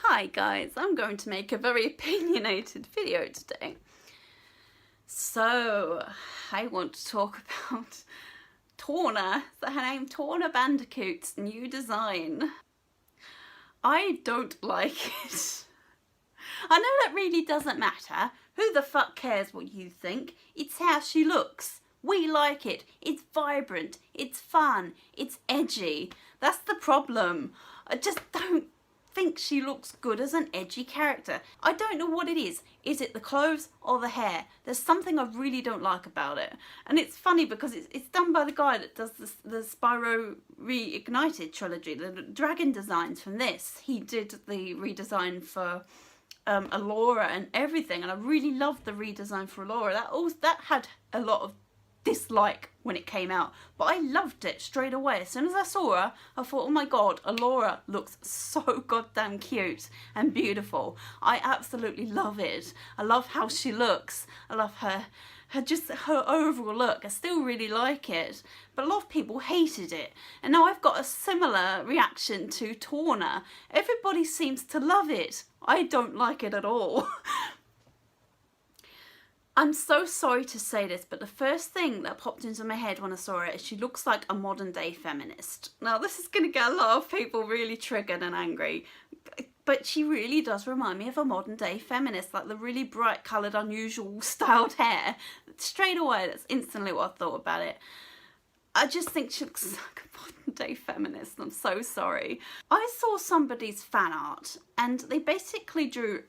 Hi guys, I'm going to make a very opinionated video today. So, I want to talk about Tawna, her name, Tawna Bandicoot's new design. I don't like it. I know that really doesn't matter. Who the fuck cares what you think? It's how she looks. We like it. It's vibrant. It's fun. It's edgy. That's the problem. I just don't think she looks good as an edgy character. I don't know what it is. Is it the clothes or the hair? There's something I really don't like about it. And it's funny because it's done by the guy that does the Spyro Reignited trilogy, the dragon designs from this. He did the redesign for Allura and everything, and I really loved the redesign for Allura. That had a lot of dislike when it came out, but I loved it straight away. As soon as I saw her, I thought, oh my god, Allura looks so goddamn cute and beautiful. I absolutely love it. I love how she looks. I love her overall look. I still really like it, but a lot of people hated it, and now I've got a similar reaction to Tawna. Everybody seems to love it. I don't like it at all. I'm so sorry to say this, but the first thing that popped into my head when I saw it is she looks like a modern day feminist. Now this is going to get a lot of people really triggered and angry, but she really does remind me of a modern day feminist, like the really bright coloured, unusual styled hair. Straight away, that's instantly what I thought about it. I just think she looks like a modern day feminist. I'm so sorry. I saw somebody's fan art and they basically drew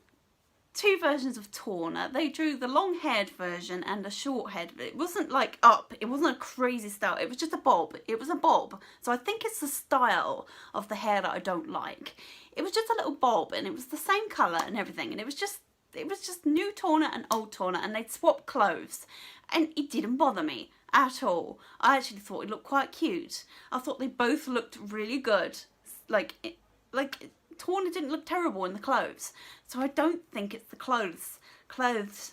two versions of Tawna. They drew the long-haired version and a short-haired. It wasn't like up, it wasn't a crazy style, it was just a bob. It was a bob. So I think it's the style of the hair that I don't like. It was just a little bob and it was the same colour and everything, and it was just new Tawna and old Tawna, and they'd swap clothes and it didn't bother me at all. I actually thought it looked quite cute. I thought they both looked really good. Like Tawna didn't look terrible in the clothes, so I don't think it's the clothes. Clothes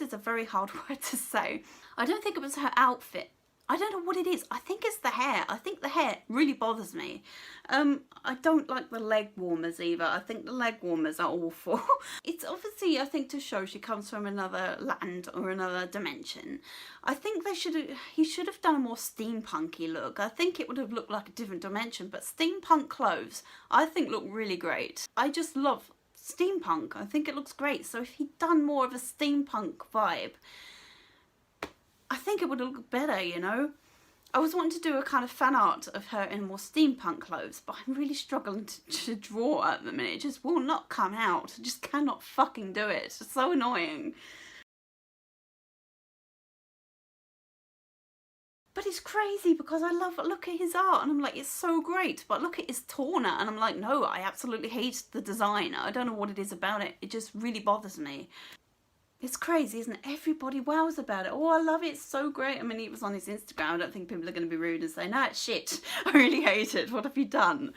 is a very hard word to say. I don't think it was her outfit. I don't know what it is. I think it's the hair. I think the hair really bothers me. I don't like the leg warmers either. I think the leg warmers are awful. It's obviously, I think, to show she comes from another land or another dimension. I think he should have done a more steampunky look. I think it would have looked like a different dimension, but steampunk clothes I think look really great. I just love steampunk. I think it looks great. So if he'd done more of a steampunk vibe, I think it would look better, you know. I was wanting to do a kind of fan art of her in more steampunk clothes, but I'm really struggling to draw at the minute. It just will not come out. I just cannot fucking do it. It's so annoying. But it's crazy because I look at his art and I'm like, it's so great, but look at his Tawna and I'm like, no, I absolutely hate the design. I don't know what it is about it. It just really bothers me. It's crazy, isn't it? Everybody wows about it. Oh, I love it. It's so great. I mean, it was on his Instagram. I don't think people are going to be rude and say, no, it's shit. I really hate it. What have you done?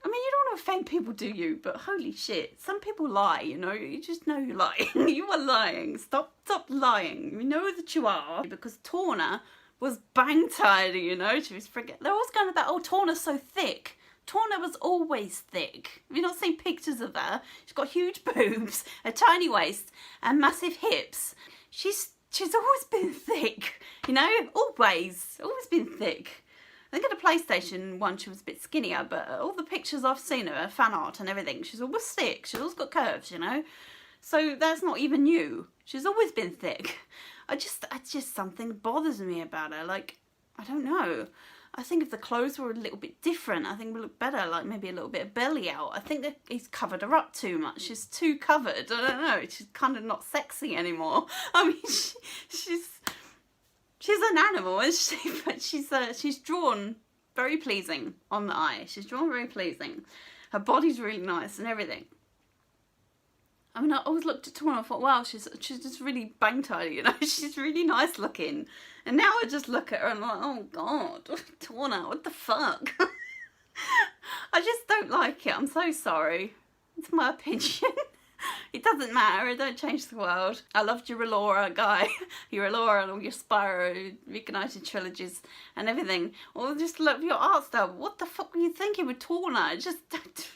I mean, you don't want to offend people, do you? But holy shit. Some people lie, you know. You just know you're lying. You are lying. Stop lying. You know that you are. Because Tawna was bang tired, you know. She was freaking... They're always going about, oh, Tawna's so thick. Tawna was always thick. Have you not seen pictures of her? She's got huge boobs, a tiny waist, and massive hips. She's always been thick, you know? Always been thick. I think at the PlayStation one she was a bit skinnier, but all the pictures I've seen of her, fan art and everything, she's always thick. She's always got curves, you know? So that's not even new. She's always been thick. It's just something bothers me about her. Like, I don't know. I think if the clothes were a little bit different, I think it would look better, like maybe a little bit of belly out. I think that he's covered her up too much. She's too covered. I don't know. She's kind of not sexy anymore. I mean, she's an animal, isn't she? But she's drawn very pleasing on the eye. She's drawn very pleasing. Her body's really nice and everything. I mean, I always looked at Tawna and thought, wow, she's just really bang tidy, you know. She's really nice looking. And now I just look at her and I'm like, oh god, Tawna, what the fuck? I just don't like it. I'm so sorry. It's my opinion. It doesn't matter, it don't change the world. I loved your Allura guy, your Allura and all your Spyro Reignited trilogies and everything. Or just love your art style. What the fuck were you thinking with Tawna? It just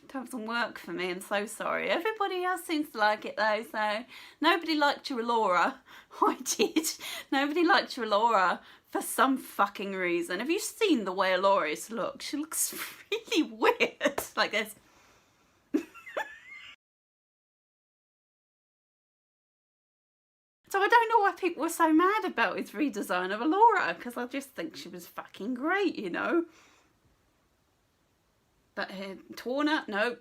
doesn't work for me, I'm so sorry. Everybody else seems to like it though, so nobody liked your Allura. I did. Nobody liked your Allura for some fucking reason. Have you seen the way Allura looks? She looks really weird. Like this. So I don't know why people were so mad about his redesign of Allura, because I just think she was fucking great, you know. But Tawna, no,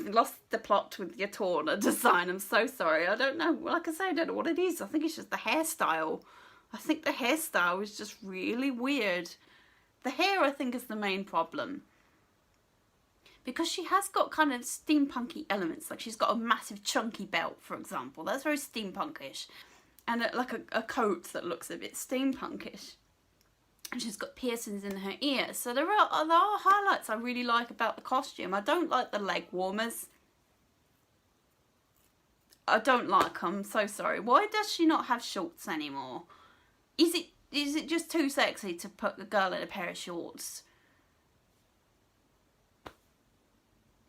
lost the plot with your Tawna design. I'm so sorry. I don't know. Like I say, I don't know what it is. I think it's just the hairstyle. I think the hairstyle is just really weird. The hair, I think, is the main problem. Because she has got kind of steampunky elements. Like she's got a massive chunky belt, for example. That's very steampunkish. And like a coat that looks a bit steampunkish. And she's got piercings in her ears. So there are highlights I really like about the costume. I don't like the leg warmers. I don't like them, so sorry. Why does she not have shorts anymore? Is it just too sexy to put the girl in a pair of shorts?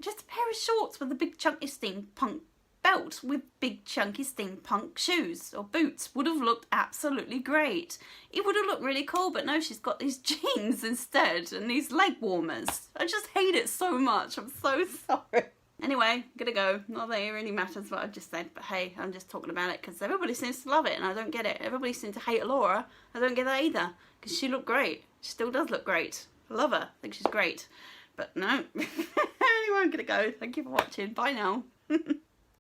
Just a pair of shorts with a big chunky steampunk belt with big chunky steampunk shoes or boots would have looked absolutely great. It would have looked really cool, but no, she's got these jeans instead and these leg warmers. I just hate it so much. I'm so sorry. Anyway, gotta go. Not that it really matters what I just said, but hey, I'm just talking about it because everybody seems to love it and I don't get it. Everybody seems to hate Allura. I don't get that either because she looked great. She still does look great. I love her. I think she's great. But no. Anyway, I'm gonna go. Thank you for watching. Bye now.